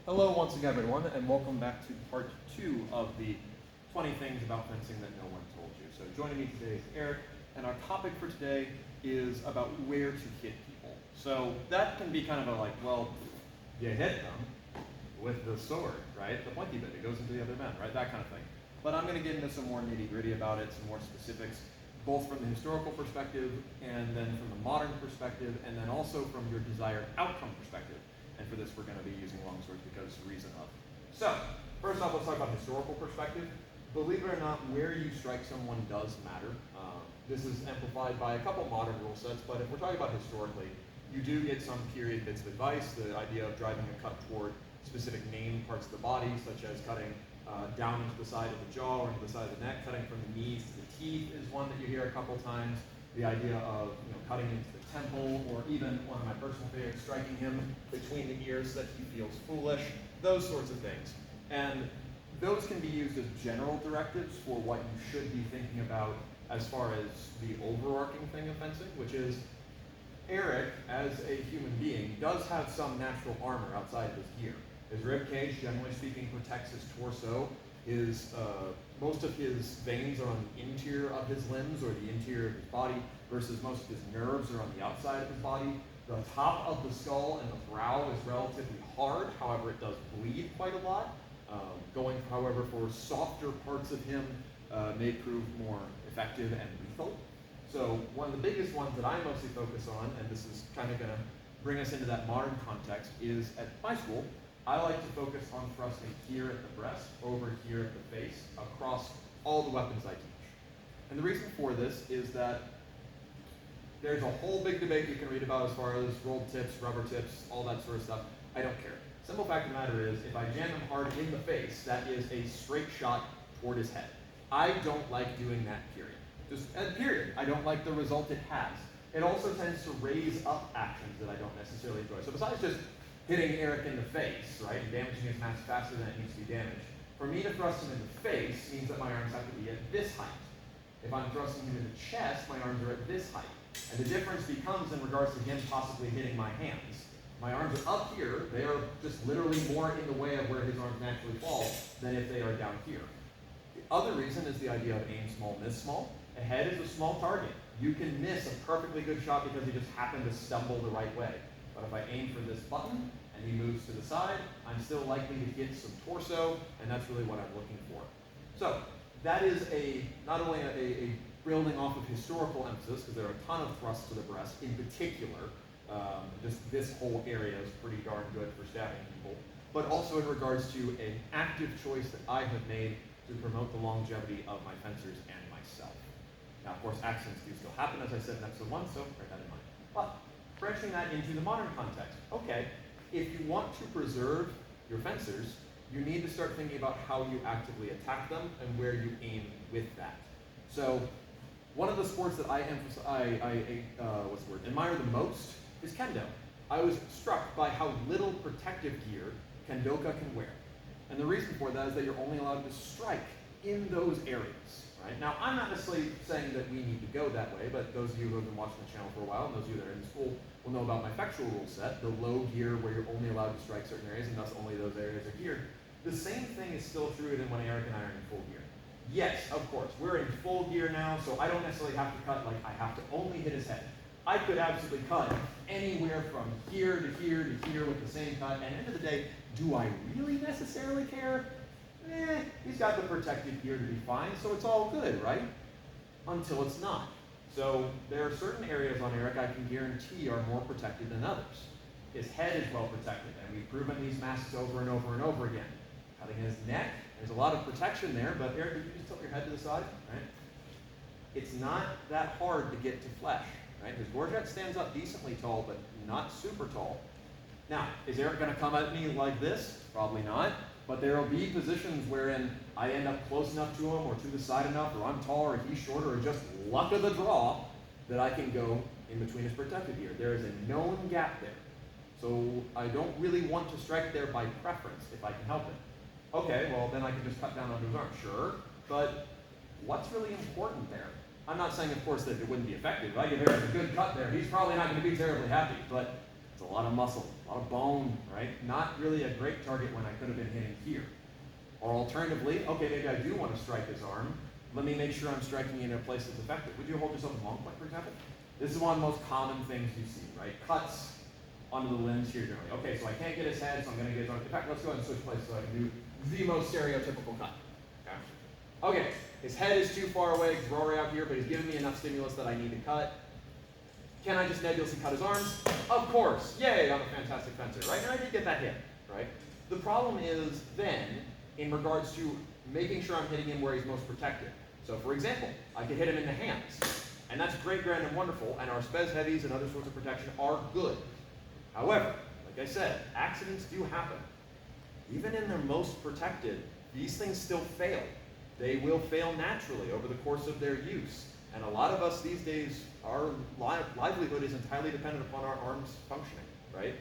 Hello once again, everyone, and welcome back to part 2 of the 20 things about fencing that no one told you. So joining me today is Eric, and our topic for today is about where to hit people. So that can be kind of a like, well, you hit them with the sword, right? The pointy bit, it goes into the other men, right? That kind of thing. But I'm going to get into some more nitty-gritty about it, some more specifics, both from the historical perspective, and then from the modern perspective, and then also from your desired outcome perspective. And for this, we're going to be using longswords because reason of. So, first off, let's talk about historical perspective. Believe it or not, where you strike someone does matter. This is amplified by a couple modern rule sets, but if we're talking about historically, you do get some period bits of advice, the idea of driving a cut toward specific named parts of the body, such as cutting down into the side of the jaw or into the side of the neck, cutting from the knees to the teeth is one that you hear a couple times. The idea of cutting into the temple, or even one of my personal favorites, striking him between the ears so that he feels foolish, those sorts of things. And those can be used as general directives for what you should be thinking about as far as the overarching thing of fencing, which is Eric, as a human being, does have some natural armor outside of his gear. His rib cage, generally speaking, protects his torso. Most of his veins are on the interior of his limbs or the interior of his body, versus most of his nerves are on the outside of his body. The top of the skull and the brow is relatively hard, however, it does bleed quite a lot. Going, however, for softer parts of him may prove more effective and lethal. So one of the biggest ones that I mostly focus on, and this is kind of going to bring us into that modern context, is at my school, I like to focus on thrusting here at the breast, over here at the face, across all the weapons I teach. And the reason for this is that there's a whole big debate you can read about as far as rolled tips, rubber tips, all that sort of stuff. I don't care. Simple fact of the matter is, if I jam him hard in the face, that is a straight shot toward his head. I don't like doing that, period. Just period. I don't like the result it has. It also tends to raise up actions that I don't necessarily enjoy. So besides just hitting Eric in the face, right, and damaging his mass faster than it needs to be damaged, for me to thrust him in the face means that my arms have to be at this height. If I'm thrusting him in the chest, my arms are at this height. And the difference becomes in regards to him possibly hitting my hands. My arms are up here, they are just literally more in the way of where his arms naturally fall than if they are down here. The other reason is the idea of aim small, miss small. A head is a small target. You can miss a perfectly good shot because he just happened to stumble the right way. But if I aim for this button and he moves to the side, I'm still likely to hit some torso, and that's really what I'm looking for. So that is not only a building off of historical emphasis, because there are a ton of thrusts to the breast in particular. This whole area is pretty darn good for stabbing people, but also in regards to an active choice that I have made to promote the longevity of my fencers and myself. Now, of course, accidents do still happen, as I said in episode 1, so bear that in mind. But branching that into the modern context, okay, if you want to preserve your fencers, you need to start thinking about how you actively attack them and where you aim with that. So, one of the sports that I admire the most is kendo. I was struck by how little protective gear kendoka can wear. And the reason for that is that you're only allowed to strike in those areas. Right? Now, I'm not necessarily saying that we need to go that way, but those of you who have been watching the channel for a while, and those of you that are in school, will know about my effectual rule set, the low gear where you're only allowed to strike certain areas, and thus only those areas are geared. The same thing is still true than when Eric and I are in full gear. Yes, of course, we're in full gear now, so I don't necessarily have to cut like I have to only hit his head. I could absolutely cut anywhere from here to here to here with the same cut, and at the end of the day, do I really necessarily care? He's got the protective gear to be fine, so it's all good, right? Until it's not. So there are certain areas on Eric I can guarantee are more protected than others. His head is well protected, and we've proven these masks over and over and over again. Cutting his neck, there's a lot of protection there, but Eric, did you just tilt your head to the side? Right? It's not that hard to get to flesh. Right? His gorget stands up decently tall, but not super tall. Now, is Eric going to come at me like this? Probably not. But there will be positions wherein I end up close enough to him, or to the side enough, or I'm taller, or he's shorter, or just luck of the draw, that I can go in between his protective gear. There is a known gap there. So I don't really want to strike there by preference, if I can help it. Okay, well, then I can just cut down under his arm. Sure, but what's really important there? I'm not saying, of course, that it wouldn't be effective. If I give Eric a good cut there, he's probably not going to be terribly happy, but it's a lot of muscle, a A lot of bone, right? Not really a great target when I could have been hitting here. Or alternatively, okay, maybe I do want to strike his arm. Let me make sure I'm striking in a place that's effective. Would you hold yourself in long point, for example? This is one of the most common things you see, right? Cuts onto the limbs here generally. Okay, so I can't get his head, so I'm going to get his arm. In fact, let's go ahead and switch places so I can do the most stereotypical cut. Okay, his head is too far away, he's right out here, but he's giving me enough stimulus that I need to cut. Can I just nebulously cut his arms? Of course. Yay, I'm a fantastic fencer, right? And I did get that hit, right? The problem is then, in regards to making sure I'm hitting him where he's most protected. So for example, I could hit him in the hands, and that's great, grand, and wonderful, and our spez heavies and other sorts of protection are good. However, like I said, accidents do happen. Even in their most protected, these things still fail. They will fail naturally over the course of their use. And a lot of us these days, our livelihood is entirely dependent upon our arms functioning, right?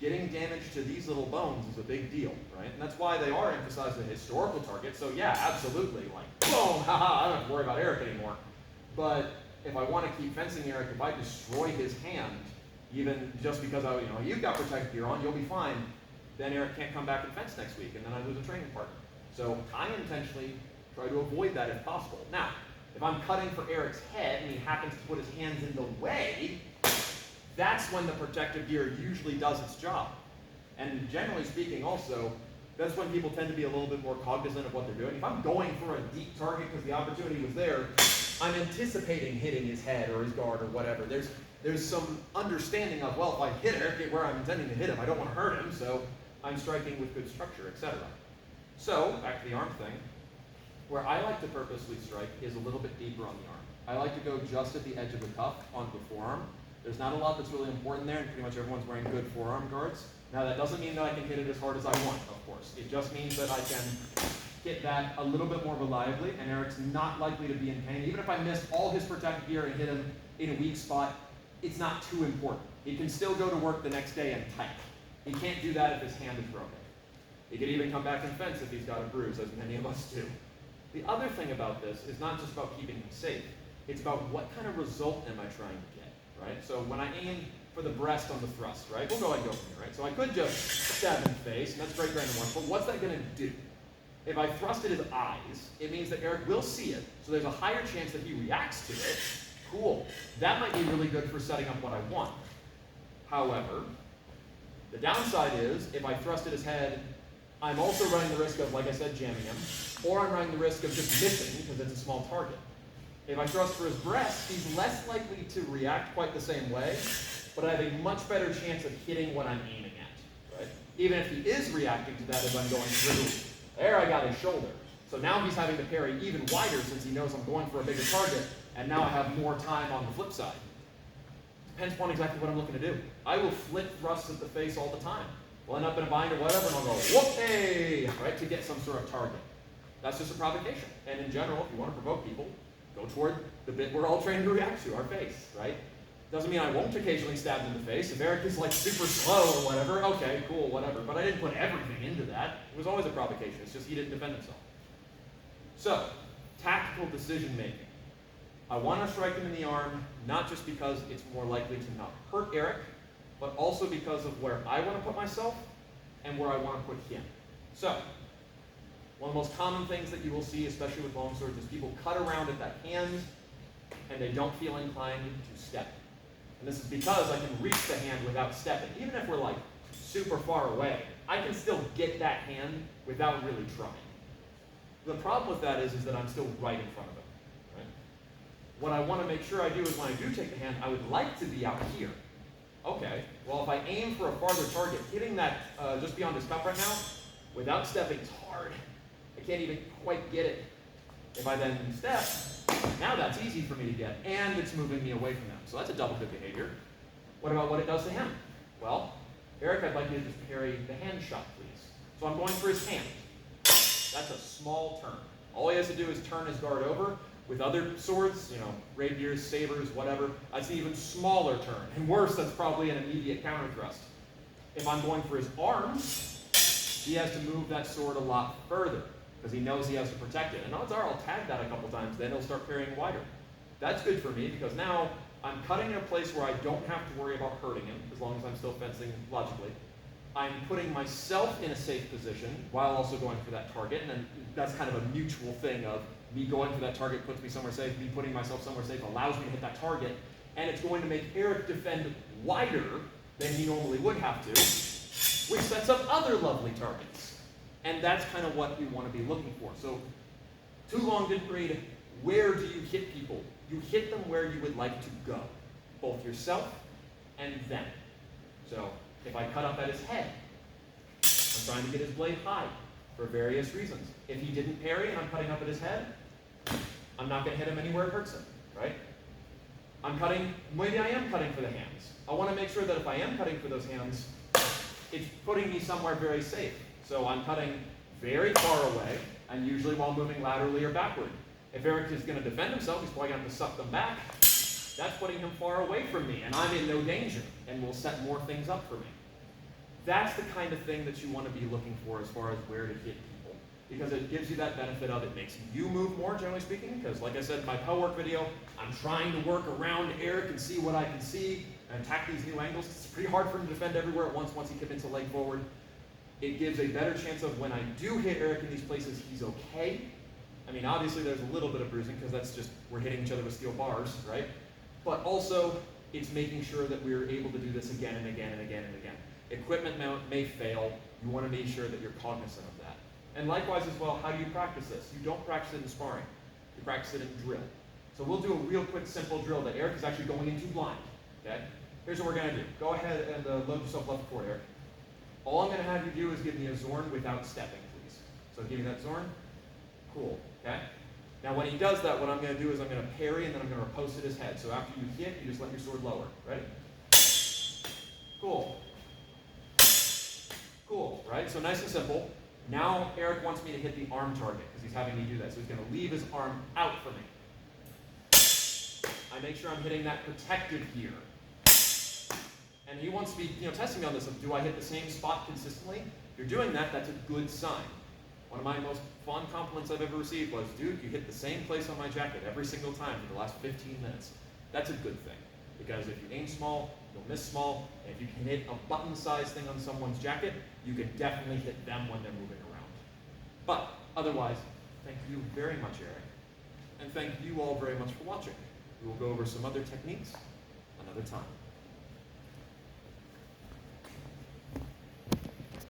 Getting damage to these little bones is a big deal, right? And that's why they are emphasized as a historical target. So yeah, absolutely, like, boom, haha, I don't have to worry about Eric anymore. But if I want to keep fencing Eric, if I destroy his hand, even just because you've got protective gear on, you'll be fine, then Eric can't come back and fence next week, and then I lose a training partner. So I intentionally try to avoid that if possible. Now, if I'm cutting for Eric's head and he happens to put his hands in the way, that's when the protective gear usually does its job. And generally speaking also, that's when people tend to be a little bit more cognizant of what they're doing. If I'm going for a deep target because the opportunity was there, I'm anticipating hitting his head or his guard or whatever. There's some understanding of, well, if I hit Eric where I'm intending to hit him, I don't want to hurt him, so I'm striking with good structure, etc. So, back to the arm thing. Where I like to purposely strike is a little bit deeper on the arm. I like to go just at the edge of the cuff onto the forearm. There's not a lot that's really important there, and pretty much everyone's wearing good forearm guards. Now that doesn't mean that I can hit it as hard as I want, of course. It just means that I can hit that a little bit more reliably, and Eric's not likely to be in pain. Even if I missed all his protective gear and hit him in a weak spot, it's not too important. He can still go to work the next day and type. He can't do that if his hand is broken. He could even come back and fence if he's got a bruise, as many of us do. The other thing about this is not just about keeping him safe. It's about what kind of result am I trying to get, right? So when I aim for the breast on the thrust, right? We'll go ahead and go from here, right? So I could just stab in the face, and that's great, grand, and wonderful. But what's that going to do? If I thrust at his eyes, it means that Eric will see it, so there's a higher chance that he reacts to it. Cool. That might be really good for setting up what I want. However, the downside is, if I thrust at his head, I'm also running the risk of, like I said, jamming him, or I'm running the risk of just missing because it's a small target. If I thrust for his breast, he's less likely to react quite the same way, but I have a much better chance of hitting what I'm aiming at, right? Even if he is reacting to that as I'm going through. There I got his shoulder. So now he's having to parry even wider since he knows I'm going for a bigger target, and now I have more time on the flip side. Depends upon exactly what I'm looking to do. I will flick thrusts at the face all the time. We'll end up in a bind or whatever, and I'll go, whoop, hey, right, to get some sort of target. That's just a provocation. And in general, if you want to provoke people, go toward the bit we're all trained to react to, our face, right? Doesn't mean I won't occasionally stab in the face. If Eric is like super slow or whatever, okay, cool, whatever. But I didn't put everything into that. It was always a provocation. It's just he didn't defend himself. So, tactical decision making. I want to strike him in the arm, not just because it's more likely to not hurt Eric, but also because of where I want to put myself and where I want to put him. So, one of the most common things that you will see, especially with longswords, is people cut around at that hand and they don't feel inclined to step. And this is because I can reach the hand without stepping. Even if we're like super far away, I can still get that hand without really trying. The problem with that is that I'm still right in front of him. Right? What I want to make sure I do is when I do take the hand, I would like to be out here. Okay, well if I aim for a farther target, hitting that just beyond his cup right now, without stepping is hard. I can't even quite get it. If I then step, now that's easy for me to get, and it's moving me away from him. So that's a double good behavior. What about what it does to him? Well, Eric, I'd like you to just parry the hand shot, please. So I'm going for his hand. That's a small turn. All he has to do is turn his guard over. With other swords, rapiers, sabers, whatever, that's an even smaller turn. And worse, that's probably an immediate counter thrust. If I'm going for his arms, he has to move that sword a lot further because he knows he has to protect it. And odds are I'll tag that a couple times, then he'll start parrying wider. That's good for me because now I'm cutting in a place where I don't have to worry about hurting him, as long as I'm still fencing logically. I'm putting myself in a safe position while also going for that target, and then that's kind of a mutual thing of me going for that target puts me somewhere safe, me putting myself somewhere safe allows me to hit that target, and it's going to make Eric defend wider than he normally would have to, which sets up other lovely targets. And that's kind of what we want to be looking for. So, Too Long didn't read, where do you hit people? You hit them where you would like to go, both yourself and them. So, if I cut up at his head, I'm trying to get his blade high for various reasons. If he didn't parry and I'm cutting up at his head, I'm not going to hit him anywhere it hurts him, right? Maybe I am cutting for the hands. I want to make sure that if I am cutting for those hands, it's putting me somewhere very safe. So I'm cutting very far away, and usually while moving laterally or backward. If Eric is going to defend himself, he's probably going to have to suck them back. That's putting him far away from me, and I'm in no danger, and will set more things up for me. That's the kind of thing that you want to be looking for as far as where to hit people, because it gives you that benefit of it makes you move more, generally speaking, because like I said in my power work video, I'm trying to work around Eric and see what I can see and attack these new angles. It's pretty hard for him to defend everywhere at once he commits a leg forward. It gives a better chance of when I do hit Eric in these places, he's okay. I mean, obviously there's a little bit of bruising because that's just, we're hitting each other with steel bars, right? But also, it's making sure that we're able to do this again and again and again and again. Equipment may fail. You want to make sure that you're cognizant of that. And likewise as well, how do you practice this? You don't practice it in sparring. You practice it in drill. So we'll do a real quick, simple drill that Eric is actually going into blind. Okay? Here's what we're going to do. Go ahead and load yourself left forward, Eric. All I'm going to have you do is give me a Zorn without stepping, please. So give me that Zorn. Cool. Okay? Now when he does that, what I'm going to do is I'm going to parry and then I'm going to riposte at his head. So after you hit, you just let your sword lower. Ready? Cool. Cool, right? So nice and simple. Now Eric wants me to hit the arm target because he's having me do that. So he's going to leave his arm out for me. I make sure I'm hitting that protective here. And he wants to be testing me on this of, do I hit the same spot consistently? If you're doing that, that's a good sign. One of my most fond compliments I've ever received was, dude, you hit the same place on my jacket every single time for the last 15 minutes. That's a good thing. Because if you aim small, you'll miss small. And if you can hit a button-sized thing on someone's jacket, you can definitely hit them when they're moving around. But otherwise, thank you very much, Eric. And thank you all very much for watching. We will go over some other techniques another time.